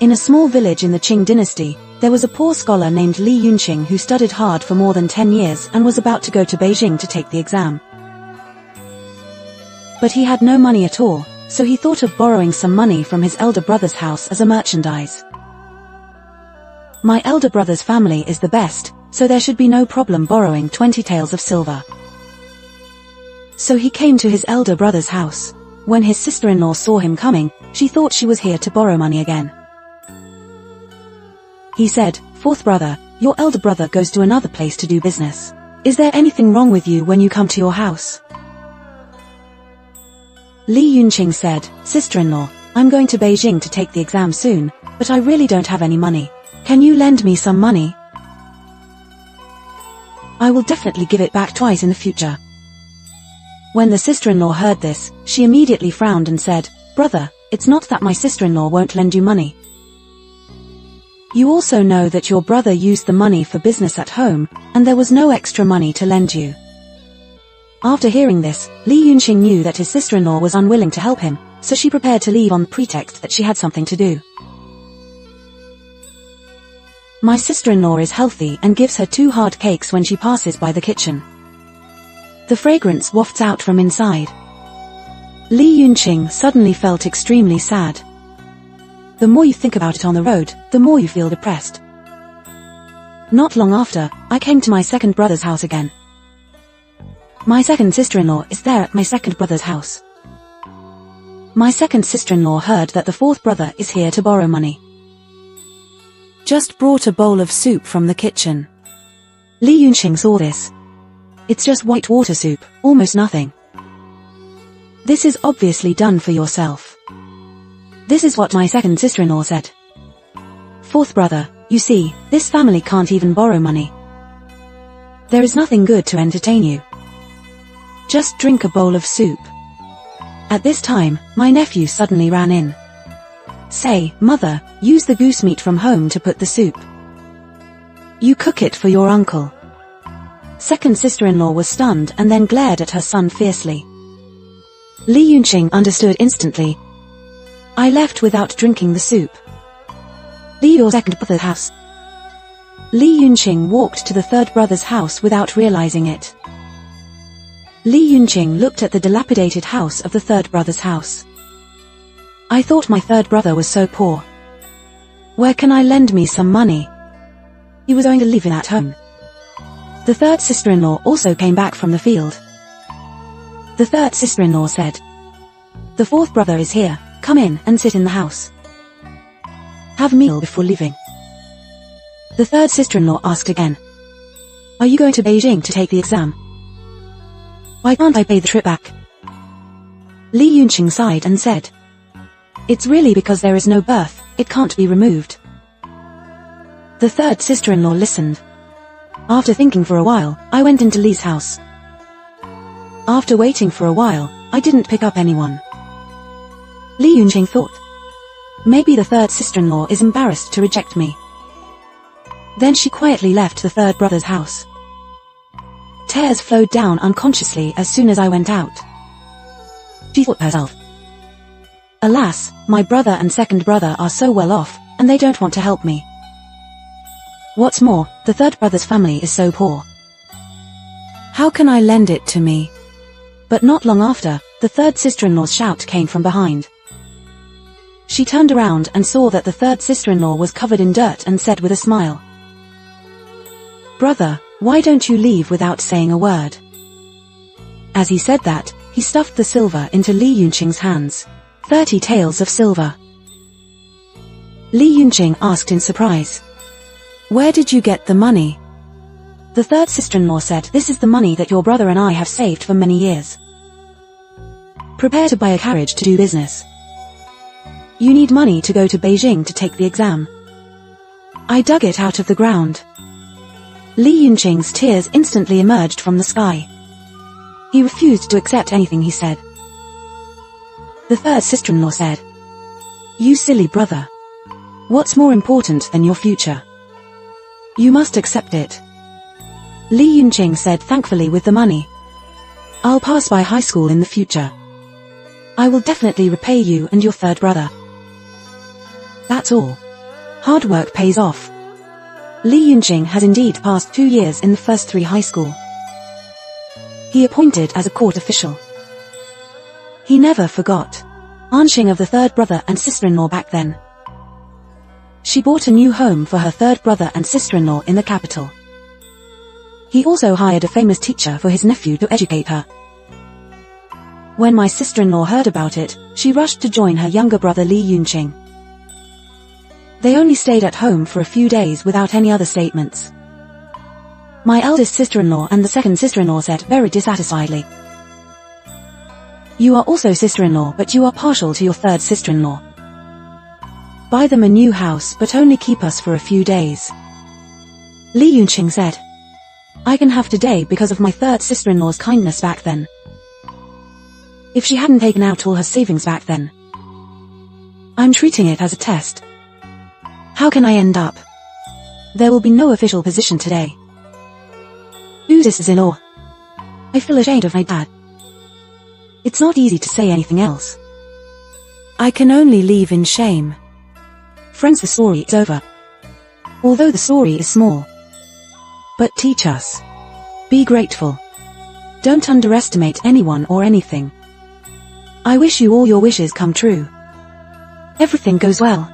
In a small village in the Qing dynasty, there was a poor scholar named Li Yunqing who studied hard for more than 10 years and was about to go to Beijing to take the exam. But he had no money at all, so he thought of borrowing some money from his elder brother's house as a merchandise. My elder brother's family is the best, so there should be no problem borrowing 20 taels of silver. So he came to his elder brother's house. When his sister-in-law saw him coming, she thought she was here to borrow money again. He said, "Fourth brother, your elder brother goes to another place to do business. Is there anything wrong with you when you come to your house?" Li Yunqing said, "Sister-in-law, I'm going to Beijing to take the exam soon, but I really don't have any money. Can you lend me some money? I will definitely give it back twice in the future." When the sister-in-law heard this, she immediately frowned and said, "Brother, it's not that my sister-in-law won't lend you money. You also know that your brother used the money for business at home, and there was no extra money to lend you." After hearing this, Li Yunqing knew that his sister-in-law was unwilling to help him, so she prepared to leave on the pretext that she had something to do. My sister-in-law is healthy and gives her 2 hard cakes when she passes by the kitchen. The fragrance wafts out from inside. Li Yunqing suddenly felt extremely sad. The more you think about it on the road, the more you feel depressed. Not long after, I came to my second brother's house again. My second sister-in-law is there at my second brother's house. My second sister-in-law heard that the fourth brother is here to borrow money. Just brought a bowl of soup from the kitchen. Li Yunqing saw this. It's just white water soup, almost nothing. This is obviously done for yourself. This is what my second sister-in-law said. "Fourth brother, you see, this family can't even borrow money. There is nothing good to entertain you. Just drink a bowl of soup." At this time, my nephew suddenly ran in. "Say, mother, use the goose meat from home to put the soup. You cook it for your uncle." Second sister-in-law was stunned and then glared at her son fiercely. Li Yunqing understood instantly. "I left without drinking the soup. Leave your second brother's house." Li Yunqing walked to the third brother's house without realizing it. Li Yunqing looked at the dilapidated house of the third brother's house. "I thought my third brother was so poor. Where can I lend me some money? He was going to live in at home." The third sister-in-law also came back from the field. The third sister-in-law said, "The fourth brother is here, come in and sit in the house. Have a meal before leaving." The third sister-in-law asked again, "Are you going to Beijing to take the exam? Why can't I pay the trip back?" Li Yunqing sighed and said, "It's really because there is no birth, it can't be removed." The third sister-in-law listened. "After thinking for a while, I went into Li's house. After waiting for a while, I didn't pick up anyone." Li Yunqing thought, "Maybe the third sister-in-law is embarrassed to reject me." Then she quietly left the third brother's house. Tears flowed down unconsciously as soon as I went out. She thought to herself, "Alas, my brother and second brother are so well off, and they don't want to help me. What's more, the third brother's family is so poor. How can I lend it to me?" But not long after, the third sister-in-law's shout came from behind. She turned around and saw that the third sister-in-law was covered in dirt and said with a smile, "Brother, why don't you leave without saying a word?" As he said that, he stuffed the silver into Li Yunqing's hands. 30 taels of silver. Li Yunqing asked in surprise, "Where did you get the money?" The third sister-in-law said, "This is the money that your brother and I have saved for many years. Prepare to buy a carriage to do business. You need money to go to Beijing to take the exam. I dug it out of the ground." Li Yunqing's tears instantly emerged from the sky. He refused to accept anything he said. The third sister-in-law said, "You silly brother. What's more important than your future? You must accept it." Li Yunqing said thankfully with the money, "I'll pass by high school in the future. I will definitely repay you and your third brother." That's all. Hard work pays off. Li Yunqing has indeed passed 2 years in the first 3 high school. He appointed as a court official. He never forgot Anxing of the third brother and sister-in-law back then. She bought a new home for her third brother and sister-in-law in the capital. He also hired a famous teacher for his nephew to educate her. When my sister-in-law heard about it, she rushed to join her younger brother Li Yunqing. They only stayed at home for a few days without any other statements. My eldest sister-in-law and the second sister-in-law said very dissatisfiedly, "You are also sister-in-law, but you are partial to your third sister-in-law. Buy them a new house, but only keep us for a few days." Li Yunqing said, "I can have today because of my third sister-in-law's kindness back then. If she hadn't taken out all her savings back then, I'm treating it as a test. How can I end up? There will be no official position today. Two sisters-in-law. I feel ashamed of my dad. It's not easy to say anything else. I can only leave in shame. Friends, the story is over. Although the story is small. But teach us. Be grateful. Don't underestimate anyone or anything. I wish you all your wishes come true. Everything goes well."